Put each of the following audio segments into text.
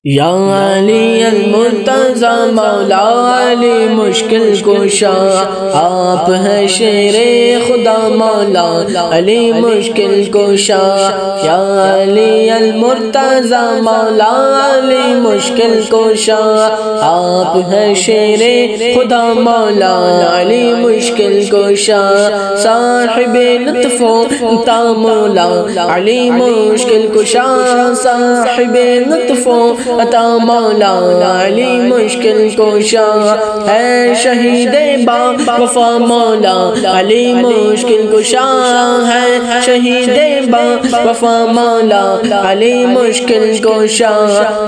یا علی المرتضی مولا علی مشکل کشا، آپ ہیں شیر خدا مولا علی مشکل کشا۔ یا علی المرتضی مولا علی مشکل کشا، آپ ہیں شیر خدا مولا علی مشکل کشا۔ صاحب لطف و عطا مولا علی مشکل کشا، صاحب لطف و عطا مولا علی مشکل کشا۔ ہے شہید با وفا مولا علی مشکل کشا، ہے شہید با وفا مولا علی مشکل کشا۔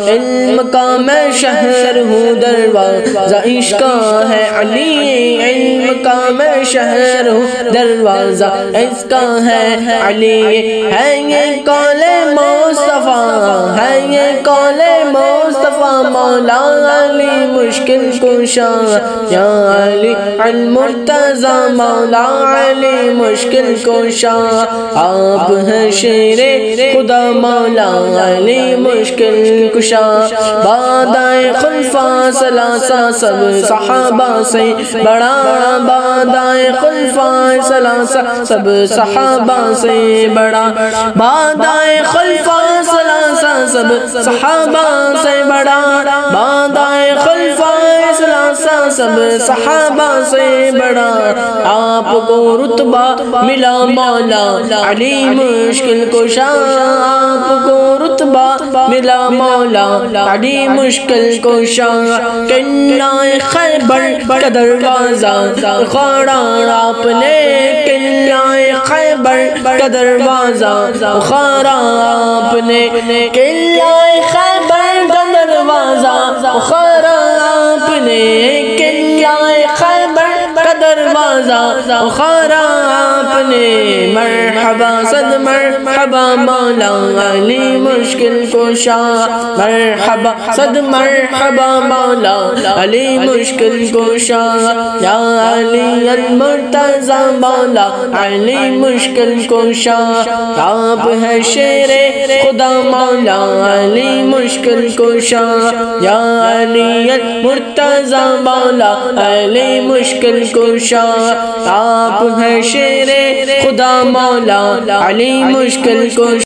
علم کا میں شہر ہوں دروازہ عشق کا ہے علی، علم کا میں شہر ہوں دروازہ عشق کا ہے علی۔ ہے یہ قول مصطفیٰ، ہے یہ قول مصطفیٰ مولا علی مشکل کشا۔ یا علی المرتضی مولا علی مشکل کشا، آپ ہیں شیر خدا مولا علی مشکل کشا۔ بادائے خلفاء ثلاثہ سب صحابہ سے بڑا، بادائے خلفاء ثلاثہ سب صحابہ سے بڑا، بادائے خلفاء ثلاثہ سب صحابہ سے بڑا، بادائے خلفاء ثلاثہ سب صحابہ سے بڑا۔ آپ کو رتبہ ملا مولا علی مشکل کشا، آپ کو رتبہ ملا مولا علی مشکل کشا۔ قلعہ خیبر کا دروازہ اکھاڑا آپ نے، قلعہ خیبر کا دروازہ اکھاڑا آپ نے، قلعہ خیبر کا دروازہ اکھاڑا آپ نے، قلعہ خیبر کا دروازہ اکھاڑا آپ نے۔ مرحبا صد مرحبا مولا علی مشکل کشا، مرحبا صد مرحبا مولا علی مشکل کشا۔ یا علی المرتضی مولا علی مشکل کشا، آپ ہیں شیر خدا مولا علی مشکل کشا۔ یا علی المرتضی مولا علی مشکل کشا، آپ ہیں شیر خدا مولا علی مشکل کشا۔